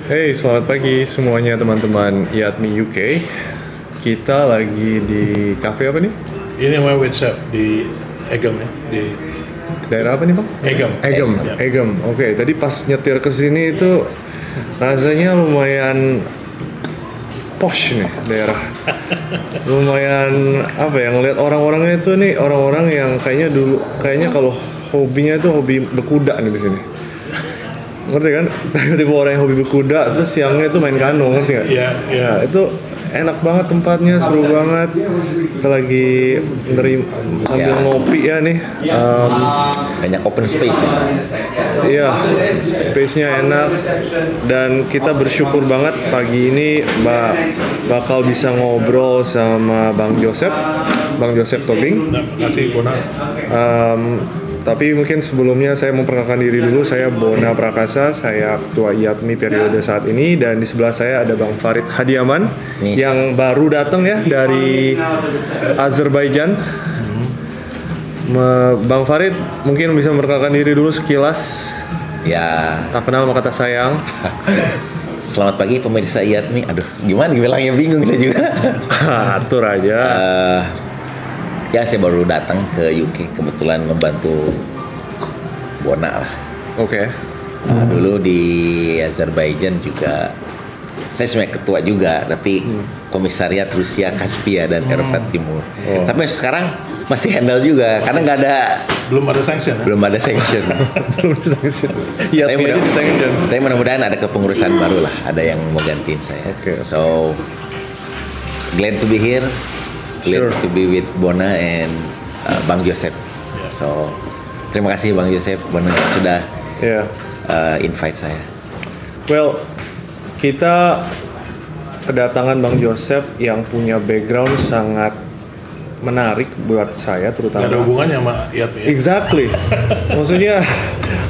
Hey, selamat pagi semuanya teman-teman IATMI UK. Kita lagi di cafe apa nih? Ini namanya Wet Chef di Egem ya, di Daerah apa nih Bang? Egem. Ya. Egem. Oke, tadi pas nyetir ke sini itu rasanya lumayan posh nih daerah. Lumayan apa ya, ngelihat orang-orangnya itu nih orang-orang yang kayaknya kalau hobinya itu hobi berkuda nih di sini. Ngerti kan? Tipe orang yang hobi berkuda terus siangnya itu main kano, ngerti nggak? Iya, iya. Ya, itu enak banget tempatnya, seru banget. Kita lagi sambil ngopi ya nih. Banyak open space. Iya, space-nya enak dan kita bersyukur banget pagi ini bakal bisa ngobrol sama Bang Joseph Tobing. Nah, kasih Bona. Tapi mungkin sebelumnya saya memperkenalkan diri dulu. Saya Bona Prakasa, saya Ketua IATMI periode saat ini, dan di sebelah saya ada Bang Farid Hadiaman yang baru datang ya dari Azerbaijan. Bang Farid mungkin bisa memperkenalkan diri dulu sekilas. Ya, Tak kenal maka tak sayang. selamat pagi pemirsa IATMI. Aduh, gimana bilangnya, bingung saya juga. Atur aja. Ya, saya baru datang ke UK, kebetulan membantu Bona lah. Oke. Dulu di Azerbaijan juga, saya sebenarnya ketua juga, tapi komisariat Rusia, Kaspia, dan Eropa Timur. Tapi sekarang masih handle juga, karena nggak ada, Belum ada sanction ya? belum ada sanction. Iya, Tapi mudah-mudahan ada kepengurusan baru lah, ada yang mau gantiin saya. Oke. So glad to be here, glad Sure. to be with Bona and Bang Joseph. So terima kasih Bang Joseph, Bona sudah Ya. invite saya. Well, kita kedatangan Bang Joseph yang punya background sangat menarik buat saya terutama. Nggak ada hubungannya sama IATMI ya? Exactly. Maksudnya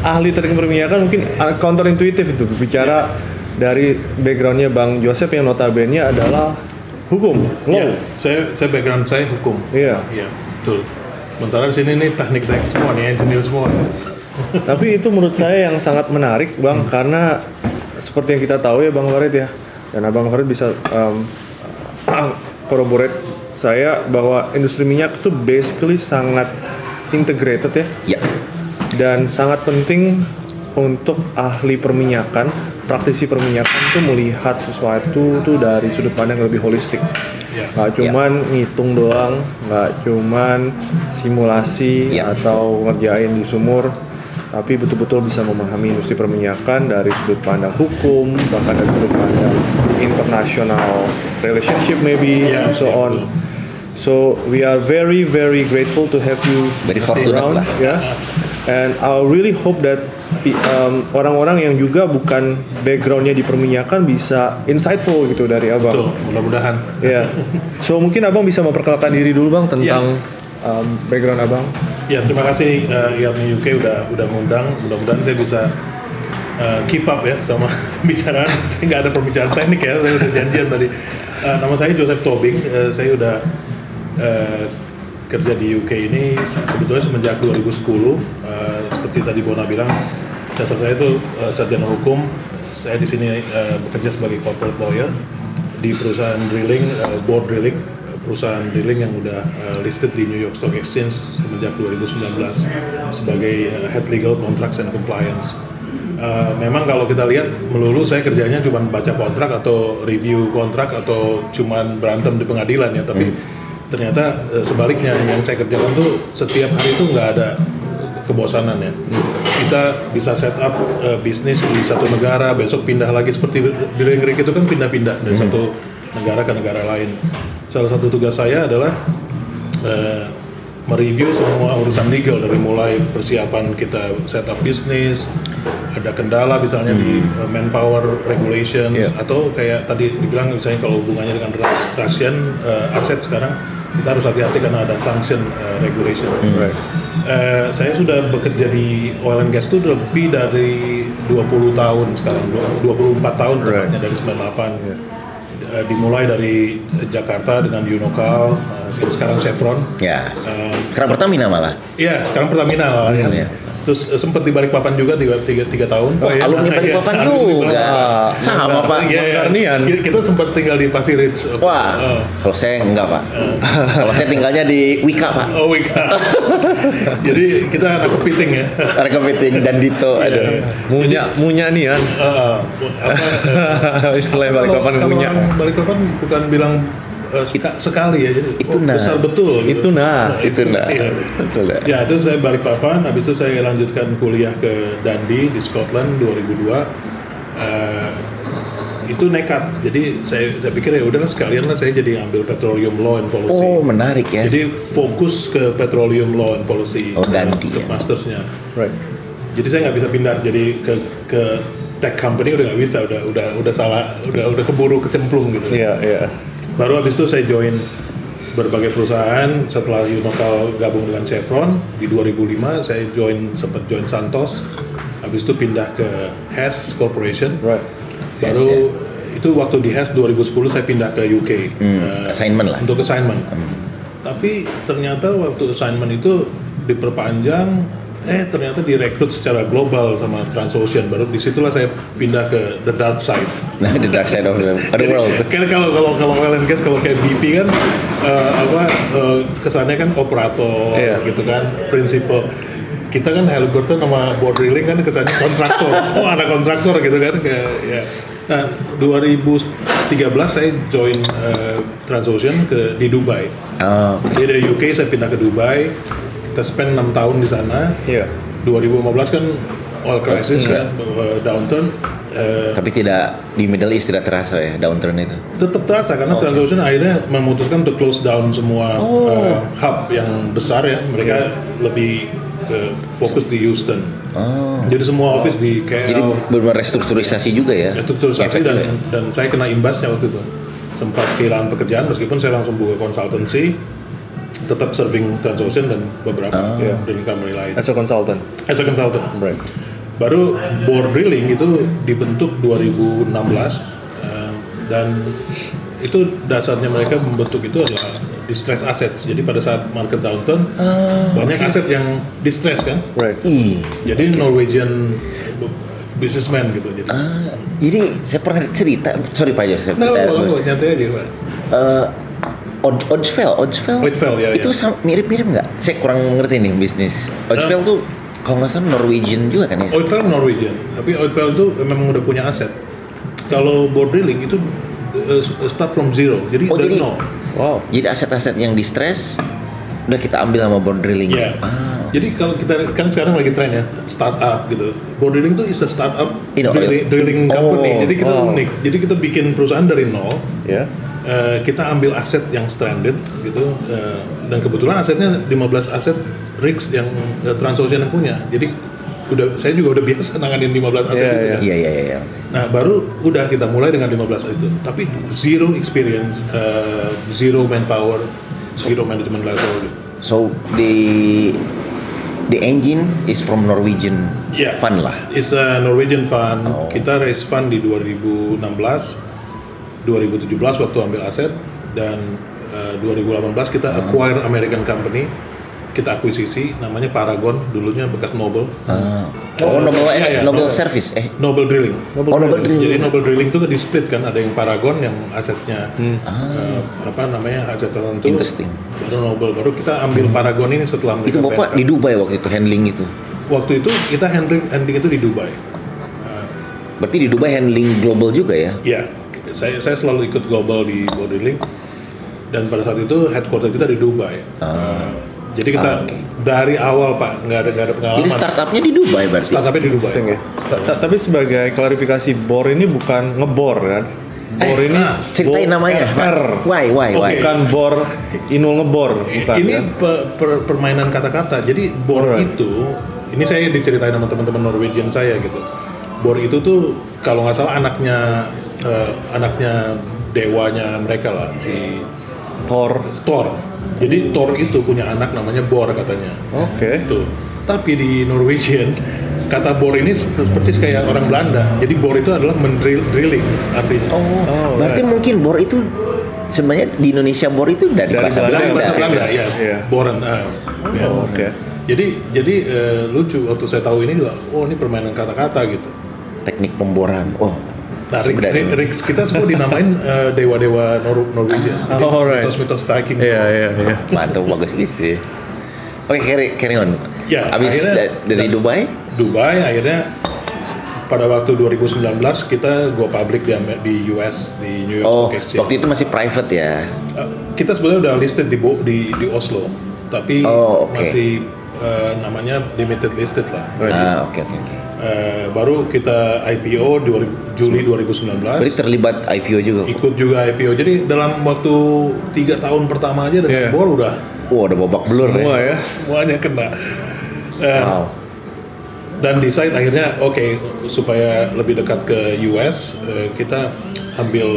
ahli teknik perminyakan mungkin counterintuitif itu bicara dari backgroundnya Bang Joseph yang notabene adalah hukum, law. Iya, saya background saya hukum. Iya. Iya, betul. Sementara di sini nih teknik semua nih, engineer semua. Tapi itu menurut saya yang sangat menarik Bang, karena seperti yang kita tahu ya Bang Farid ya, dan Abang Farid bisa corroborate saya bahwa industri minyak itu basically sangat integrated ya. Ya, Dan sangat penting untuk ahli perminyakan, praktisi perminyakan itu melihat sesuatu tuh dari sudut pandang yang lebih holistik. Ya. Nggak cuman ngitung doang, nggak cuman simulasi Ya. atau ngerjain di sumur, tapi betul-betul bisa memahami industri perminyakan dari sudut pandang hukum, bahkan dari sudut pandang international relationship maybe, Ya, and so ya, on. betul. So we are very very grateful to have you Very fortunate around, lah. ya. And I really hope that orang-orang yang juga bukan backgroundnya di perminyakan bisa insightful gitu dari abang. Betul, mudah-mudahan. Ya. So mungkin abang bisa memperkenalkan diri dulu bang tentang background abang. Ya, terima kasih IATMI UK udah ngundang. Mudah-mudahan saya bisa keep up ya sama pembicaraan. Saya nggak ada pembicaraan teknik ya, saya udah janjian tadi. Nama saya Joseph Tobing. Saya udah kerja di UK ini sebetulnya semenjak 2010. Seperti tadi Bona bilang, dasar saya itu sarjana hukum. Saya di sini bekerja sebagai corporate lawyer di perusahaan drilling, Board Drilling, perusahaan drilling yang udah listed di New York Stock Exchange semenjak 2019 sebagai Head Legal Contracts and Compliance. Memang kalau kita lihat melulu saya kerjanya cuma baca kontrak atau review kontrak atau cuma berantem di pengadilan ya, tapi ternyata sebaliknya yang saya kerjakan tuh setiap hari itu nggak ada kebosanan ya. Kita bisa set up bisnis di satu negara, besok pindah lagi, seperti drilling rig itu kan pindah-pindah dari satu negara ke negara lain. Salah satu tugas saya adalah mereview semua urusan legal, dari mulai persiapan kita set up bisnis, ada kendala misalnya di manpower regulations, atau kayak tadi dibilang misalnya kalau hubungannya dengan Russian aset sekarang kita harus hati-hati karena ada sanction regulation. Saya sudah bekerja di oil and gas itu lebih dari 20 tahun sekarang, 24 tahun tepatnya, dari 98. Dimulai dari Jakarta dengan Unocal, sekarang Chevron. ya. Sekarang Pertamina malah. Iya, sekarang Pertamina malah ya. Terus sempat di Balikpapan juga 3 tahun. Oh, alumni Balikpapan Iya, juga. Sama Pak. Karnian. Kita sempat tinggal di Pasir Ridge. Wah, kalau saya enggak Pak. Kalau saya tinggalnya di Wika Pak. Oh, Wika. Jadi kita anak kepiting ya. Ada kepiting dan Dito. Aduh. Munya nih kan. Istilah Balikpapan Kalau munya. orang Balikpapan bukan bilang sekali ya, jadi Itu nah. besar betul. Itu nah. Iya. Betul dah. Ya, itu saya Balikpapan, habis itu saya lanjutkan kuliah ke Dundee di Scotland 2002. Itu nekat, jadi saya pikir ya udahlah sekalian lah saya jadi ambil Petroleum Law and Policy. Oh, menarik ya. Jadi fokus ke Petroleum Law and Policy. Oh, Dundee ke ya. mastersnya. Right. Jadi saya nggak bisa pindah jadi ke tech company, udah nggak bisa, udah salah, udah keburu kecemplung gitu. Iya. Baru habis itu saya join berbagai perusahaan. Setelah Unokal gabung dengan Chevron di 2005, saya sempat join Santos. Habis itu pindah ke Hess Corporation. Right. Baru itu waktu di Hess 2010 saya pindah ke UK. Assignment lah. Untuk assignment. Tapi ternyata waktu assignment itu diperpanjang. Ternyata direkrut secara global sama Transocean. Baru disitulah saya pindah ke the dark side. Nah, the dark side of the world. Kan kalau oil and gas, kalau kayak BP kan kesannya kan operator gitu kan, principal. Kita kan Halliburton sama Borr Drilling kan kesannya kontraktor. Anak kontraktor gitu kan. Ya. Nah, 2013 saya join Transocean di Dubai. Oh. Jadi dari UK saya pindah ke Dubai. Kita spend 6 tahun di sana. Iya. 2015 kan oil crisis kan, downturn. Tapi tidak di Middle East tidak terasa ya downturn itu. Tetap terasa karena Transocean akhirnya memutuskan untuk close down semua hub yang besar ya. Mereka lebih fokus di Houston. Jadi semua office di KL. Jadi benar restrukturisasi juga ya. Restrukturisasi Efek juga ya? dan saya kena imbasnya waktu itu. Sempat kehilangan pekerjaan meskipun saya langsung buka konsultansi, tetap serving Transocean dan beberapa drilling company lain. As a consultant. As a consultant. Right. Baru Borr Drilling itu dibentuk 2016 dan itu dasarnya mereka membentuk itu adalah distress assets. Jadi pada saat market downturn banyak aset yang distress kan. Right. Jadi Norwegian businessman gitu. Jadi saya pernah cerita, sorry Pak Jos. Nyantai aja Pak. Odfjell, ya. Itu mirip-mirip nggak? Saya kurang mengerti nih bisnis. Odfjell tuh kalau nggak salah Norwegian juga kan ya? Odfjell Norwegian, tapi Odfjell itu memang udah punya aset. Kalau Borr Drilling itu start from zero, jadi dari nol. Wow. Jadi aset-aset yang distress udah kita ambil sama Borr Drilling. Yeah. Jadi kalau kita kan sekarang lagi tren ya startup gitu. Borr Drilling itu is a startup drilling company. Jadi kita unik. Jadi kita bikin perusahaan dari nol. Ya. Kita ambil aset yang stranded gitu. Dan kebetulan asetnya 15 aset rigs yang Transocean yang punya. Jadi saya juga udah biasa nanganin 15 aset itu. Kan? Iya. Nah baru udah kita mulai dengan 15 itu. Tapi zero experience, zero manpower, zero management level. So the engine is from Norwegian fund lah. It's a Norwegian fund. Kita raise fund di 2016, 2017 waktu ambil aset, dan 2018 kita acquire American company. Kita akuisisi, namanya Paragon, dulunya bekas Noble. Noble Service, Noble Drilling. Noble Drilling. Jadi Noble Drilling itu kan di split kan, ada yang Paragon yang asetnya aset tertentu. Interesting. Baru Noble, baru kita ambil Paragon ini setelah mereka. Itu Bapak di Dubai waktu itu handling itu. Waktu itu kita handling itu di Dubai. Berarti di Dubai handling global juga ya? Iya, saya selalu ikut global di Borr Drilling, dan pada saat itu headquarter kita di Dubai. Jadi kita dari awal Pak nggak ada pengalaman. Jadi startupnya di Dubai berarti? Startupnya di Dubai. Ya. Tapi sebagai klarifikasi, Borr ini bukan ngebor kan? Borr ini ceritain namanya. Why? Bukan Borr Inul ngebor. Bukan, ini kan? permainan kata-kata. Jadi Borr itu, ini saya diceritain sama teman-teman Norwegian saya gitu. Borr itu tuh kalau nggak salah anaknya dewanya mereka lah, si Thor. Jadi Thor itu punya anak namanya Borr katanya. Oke. Tuh. Tapi di Norwegian kata Borr ini persis kayak orang Belanda. Jadi Borr itu adalah drilling artinya. Berarti mungkin Borr itu sebenarnya di Indonesia Borr itu dari bahasa Belanda. Ya. Boren. Oke. Jadi lucu waktu saya tahu ini juga, oh ini permainan kata-kata gitu. Teknik pemboran. Oh. Nah, Riks kita semua dinamain dewa-dewa Norwegia. Alright. Mitos-mitos Viking. Iya. Mantap, bagus sih. Oke, carry on. Ya, Habis dari Dubai akhirnya pada waktu 2019 kita go public di US, di New York Stock Exchange. Waktu itu masih private ya? Kita sebenarnya udah listed di Oslo, tapi masih namanya limited listed lah. Oke. Baru kita IPO Juli 2019. Berarti terlibat IPO juga? Ikut juga IPO. Jadi dalam waktu 3 tahun pertama aja dengan bor udah babak belur semua ya. Semuanya kena. Wow. Dan decide akhirnya supaya lebih dekat ke US, kita ambil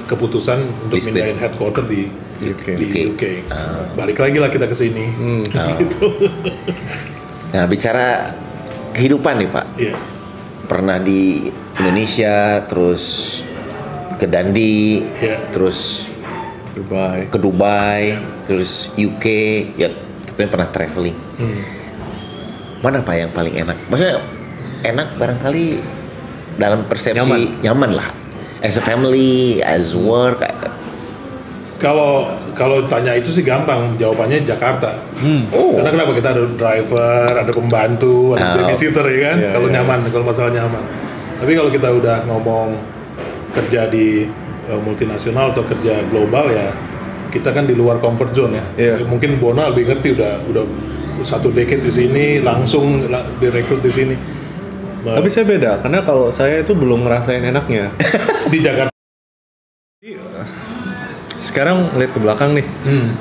keputusan untuk pindahin headquarter di UK. Balik lagi lah kita ke sini. Gitu. Nah, bicara kehidupan nih Pak. Iya. Pernah di Indonesia, terus ke Dundee, terus ke Dubai, terus UK, ya tentunya pernah traveling. Mana Pak yang paling enak? Maksudnya enak barangkali dalam persepsi nyaman lah. As a family, as work. Kalau tanya itu sih gampang, jawabannya Jakarta. Karena kenapa, kita ada driver, ada pembantu, ada babysitter ya kan. Kalau nyaman, kalau masalah nyaman. Tapi kalau kita udah ngomong kerja di multinasional atau kerja global ya, kita kan di luar comfort zone ya. Mungkin Bona lebih ngerti, udah 1 decade di sini, langsung direkrut di sini. Tapi saya beda, karena kalau saya itu belum ngerasain enaknya di Jakarta. Sekarang lihat ke belakang nih,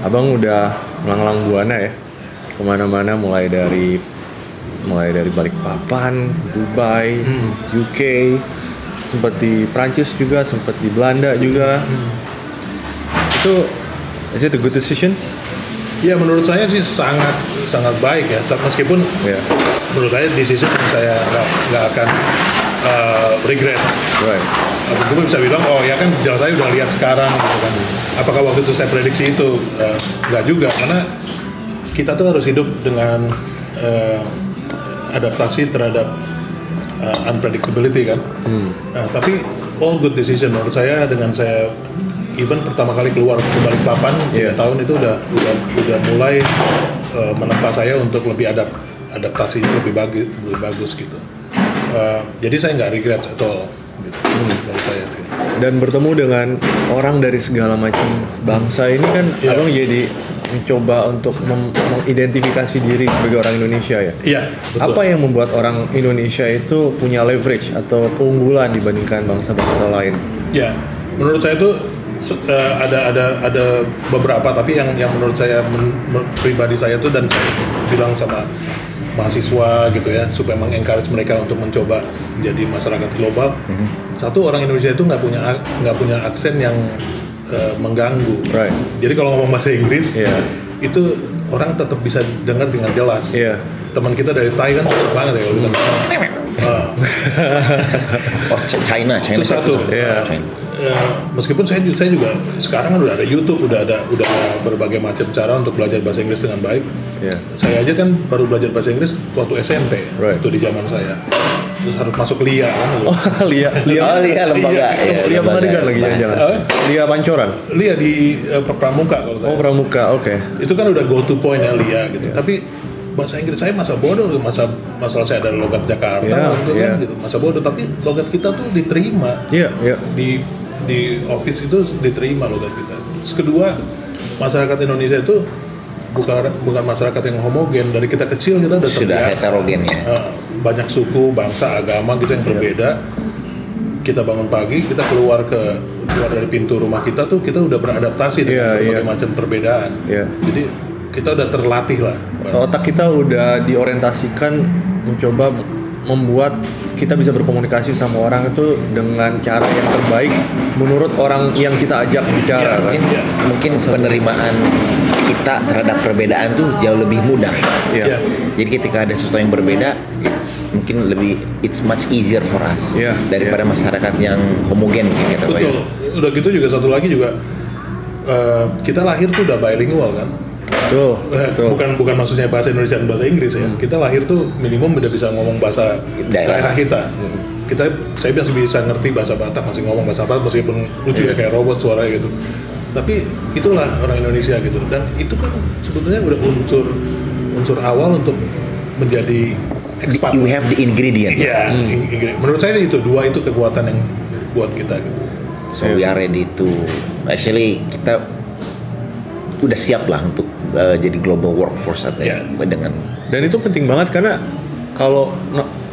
abang udah melanglang buana ya, kemana-mana, mulai dari Balikpapan, Dubai, UK, sempat di Prancis juga, sempat di Belanda juga. Itu, is it a good decisions? Ya menurut saya sih sangat baik ya, meskipun menurut saya decision yang saya nggak akan regret. Right. Gue bisa bilang ya kan jelas saya udah lihat sekarang gitu kan. Apakah waktu itu saya prediksi itu? Nggak juga, karena kita tuh harus hidup dengan adaptasi terhadap unpredictability kan. Nah, tapi all good decision menurut saya. Dengan saya even pertama kali keluar ke Balikpapan 3 tahun itu udah mulai menempa saya untuk lebih adaptasinya lebih bagus gitu. Jadi saya nggak regret at all gitu, menurut saya sih. Dan bertemu dengan orang dari segala macam bangsa ini kan, abang jadi mencoba untuk mengidentifikasi diri sebagai orang Indonesia ya. Iya. Betul. Apa yang membuat orang Indonesia itu punya leverage atau keunggulan dibandingkan bangsa-bangsa lain? Ya, menurut saya itu ada beberapa, tapi yang menurut saya pribadi saya tuh, dan saya bilang sama mahasiswa gitu ya, supaya mengencourage mereka untuk mencoba menjadi masyarakat global. Satu, orang Indonesia itu nggak punya aksen yang mengganggu. Right. Jadi kalau ngomong bahasa Inggris itu orang tetap bisa dengar dengan jelas. Teman kita dari Thai kan susah banget ya kalau kita China itu satu. Meskipun saya juga sekarang kan udah ada YouTube, udah ada berbagai macam cara untuk belajar bahasa Inggris dengan baik. Saya aja kan baru belajar bahasa Inggris waktu SMP, waktu di zaman saya. Terus harus masuk LIA kan. LIA lembaga. LIA Pengadilan lagi jangan. LIA Pancoran. LIA di Pramuka kalau saya. Pramuka, oke. Itu kan udah go to point ya LIA gitu. Tapi bahasa Inggris saya masa bodoh, masalah saya ada logat Jakarta kan gitu, masa bodoh, tapi logat kita tuh diterima. Di office itu diterima logat kita. Terus kedua, masyarakat Indonesia itu bukan masyarakat yang homogen. Dari kita kecil kita sudah heterogen ya. Banyak suku, bangsa, agama gitu yang berbeda. Kita bangun pagi, kita keluar dari pintu rumah kita tuh kita udah beradaptasi dengan berbagai macam perbedaan. Jadi kita udah terlatih lah. Otak kita udah diorientasikan mencoba membuat kita bisa berkomunikasi sama orang itu dengan cara yang terbaik menurut orang yang kita ajak bicara. Mungkin penerimaan kita terhadap perbedaan tuh jauh lebih mudah. Jadi ketika ada sesuatu yang berbeda, it's much easier for us daripada masyarakat yang homogen gitu. Betul. Udah gitu juga satu lagi juga kita lahir tuh udah bilingual kan. Betul. Bukan maksudnya bahasa Indonesia dan bahasa Inggris ya. Kita lahir tuh minimum udah bisa ngomong bahasa daerah kita. Saya masih bisa ngerti bahasa Batak, masih ngomong bahasa Batak meskipun lucu ya kayak robot suaranya gitu. Tapi itulah orang Indonesia gitu. Dan itu kan sebetulnya udah unsur awal untuk menjadi ekspat. You have the ingredient. Iya, menurut saya itu dua itu kekuatan yang buat kita gitu. So we are ready to actually kita udah siap lah untuk jadi global workforce dengan. Dan itu penting banget karena kalau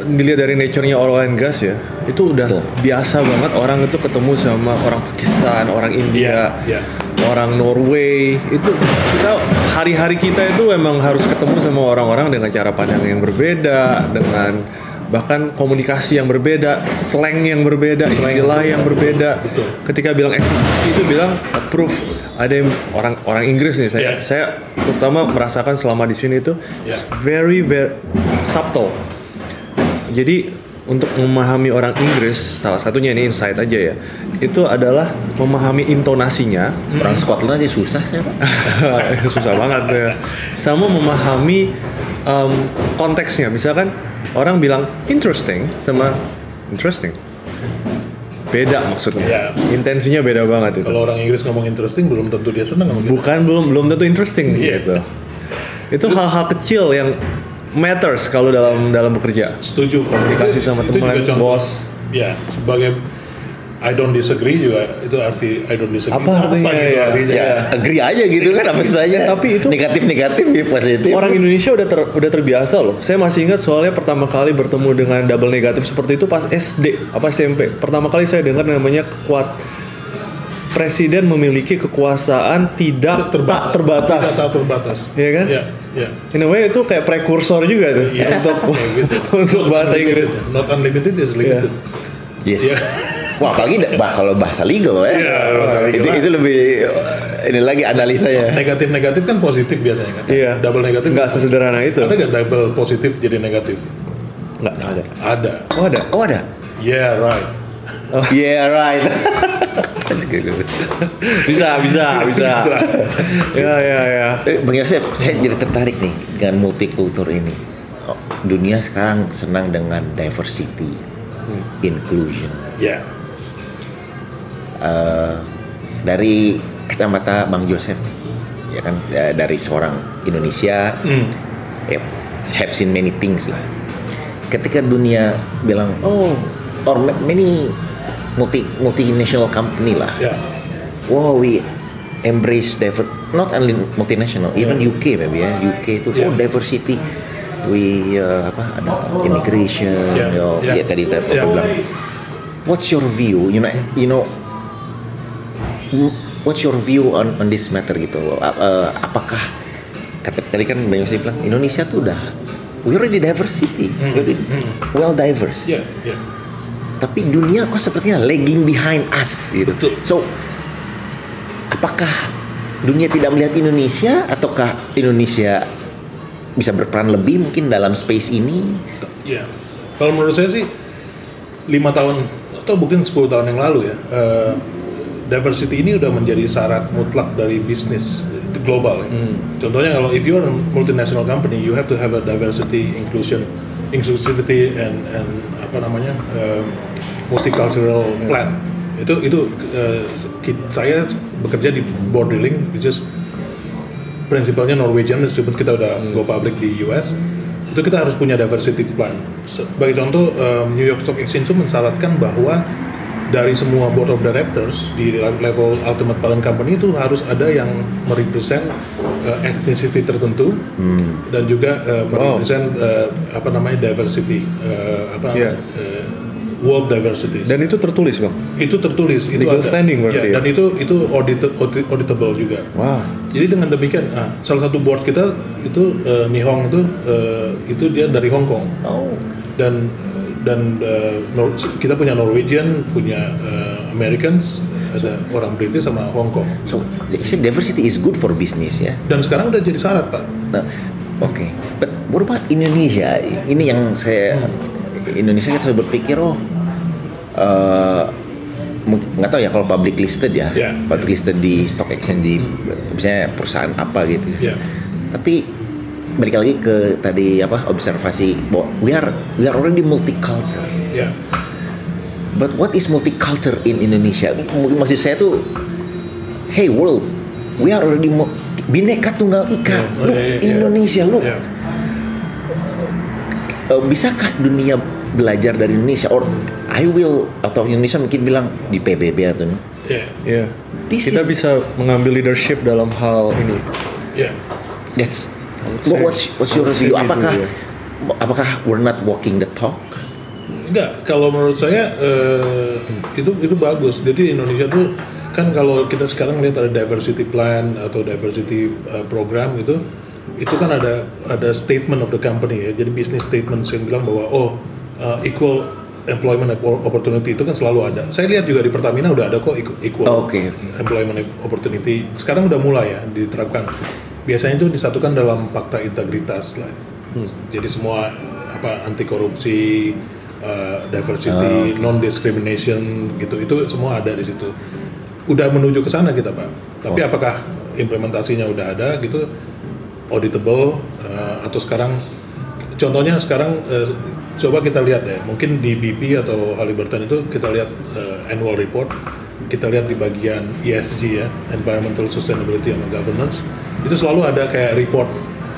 dilihat dari nature-nya oil and gas ya, itu udah biasa banget orang itu ketemu sama orang Pakistan, orang India, orang Norway. Itu kita hari-hari kita itu memang harus ketemu sama orang-orang dengan cara pandang yang berbeda, dengan bahkan komunikasi yang berbeda, slang yang berbeda, istilah yang berbeda. Ketika bilang eksekusi itu bilang approve. Ada yang orang Inggris nih, saya terutama merasakan selama di sini itu very subtle. Jadi untuk memahami orang Inggris, salah satunya ini insight aja ya, itu adalah memahami intonasinya. Orang Scotland aja susah sih. Susah banget ya. Sama memahami konteksnya. Misalkan orang bilang interesting sama interesting. Beda maksudnya. Intensinya beda banget itu. Kalau orang Inggris ngomong interesting belum tentu dia senang ngomong gitu. Bukan belum tentu interesting gitu. Itu hal-hal kecil yang matters kalau dalam bekerja. Setuju. Komunikasi sama teman, bos. Ya, sebagai I don't disagree juga itu arti I don't disagree. Apa artinya? Agree aja gitu kan apa saja. Tapi itu negatif ya positif. Orang Indonesia udah terbiasa loh. Saya masih ingat soalnya pertama kali bertemu dengan double negatif seperti itu pas SD apa SMP. Pertama kali saya dengar namanya presiden memiliki kekuasaan tidak terbatas. Tidak terbatas. Iya kan? Iya. In a way itu kayak prekursor juga tuh untuk bahasa Inggris. Not unlimited is limited. Yes. Wah, apalagi kalau bahasa legal ya. Itu lebih ini lagi analisanya. Negatif kan positif biasanya kan. Iya. Double negatif nggak sesederhana itu. Ada nggak double positif jadi negatif? Nggak ada. Ada. Oh ada. Yeah right. Yeah right. bisa. Ya. Bang Yosef, saya jadi tertarik nih dengan multikultur ini. Dunia sekarang senang dengan diversity, inclusion. Ya. Dari kacamata Bang Joseph, ya kan, dari seorang Indonesia, have seen many things lah. Ketika dunia bilang, or many multinational company lah, wow, we embrace not only multinational, even UK maybe ya, UK itu diversity, we ada immigration, tadi bilang. What's your view? You know, what's your view on this matter gitu? Apakah tadi kan Bang Yosef bilang Indonesia tuh we already diversity, well diverse. Tapi dunia kok sepertinya lagging behind us gitu. So, apakah dunia tidak melihat Indonesia ataukah Indonesia bisa berperan lebih mungkin dalam space ini? Ya, kalau menurut saya sih 5 tahun atau mungkin 10 tahun yang lalu ya, diversity ini udah menjadi syarat mutlak dari bisnis global ya. Contohnya kalau if you are a multinational company, you have to have a diversity, inclusivity and multicultural plan. Itu saya bekerja di board dealing, which is prinsipalnya Norwegian, meskipun kita udah go public di US. Itu kita harus punya diversity plan. Sebagai contoh, New York Stock Exchange itu mensyaratkan bahwa dari semua board of directors di level ultimate parent company itu harus ada yang merepresent ethnicity tertentu dan juga merepresent diversity, world diversity. Dan itu tertulis, Bang? Itu tertulis. Itu legal ada. Standing berarti Dan itu auditable juga. Wow. Jadi dengan demikian, salah satu board kita itu Nihong itu dia dari Hong Kong. Dan kita punya Norwegian, punya Americans, ada orang British sama Hong Kong. So, diversity is good for business ya. Dan sekarang udah jadi syarat, Pak. Nah, oke. But what about Indonesia? Ini yang Indonesia kita selalu berpikir nggak tahu ya kalau public listed ya, public Yeah. listed di stock exchange di misalnya perusahaan apa gitu. Yeah. Tapi balik lagi ke tadi apa observasi bahwa we are already multicultural. Yeah. But what is multicultural in Indonesia? Maksud saya tuh, hey world, we are already bineka tunggal ika. Look, Indonesia, look. Yeah. Bisakah dunia belajar dari Indonesia? Or I will atau Indonesia mungkin bilang di PBB atau Yeah. Yeah. Kita bisa mengambil leadership dalam hal ini. Yeah. that's what's your review? Apakah we're not walking the talk? Enggak, kalau menurut saya itu bagus. Jadi Indonesia tuh kan kalau kita sekarang lihat ada diversity plan atau diversity program gitu, itu kan ada statement of the company ya. Jadi business statement yang bilang bahwa equal employment opportunity itu kan selalu ada. Saya lihat juga di Pertamina udah ada kok equal employment opportunity. Sekarang udah mulai ya diterapkan. Biasanya itu disatukan dalam fakta integritas lah. Jadi semua anti korupsi, diversity, non-discrimination gitu, itu semua ada di situ. Udah menuju ke sana kita Pak. Tapi apakah implementasinya udah ada gitu, auditable atau sekarang? Contohnya sekarang coba kita lihat ya, mungkin di BP atau Halliburton itu kita lihat annual report, kita lihat di bagian ESG ya, environmental sustainability and governance, itu selalu ada kayak report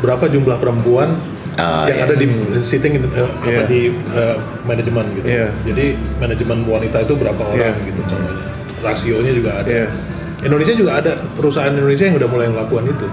berapa jumlah perempuan yang ada di sitting di manajemen gitu. Jadi manajemen wanita itu berapa orang gitu contohnya. Rasionya juga ada. Indonesia juga ada perusahaan Indonesia yang udah mulai melakukan itu.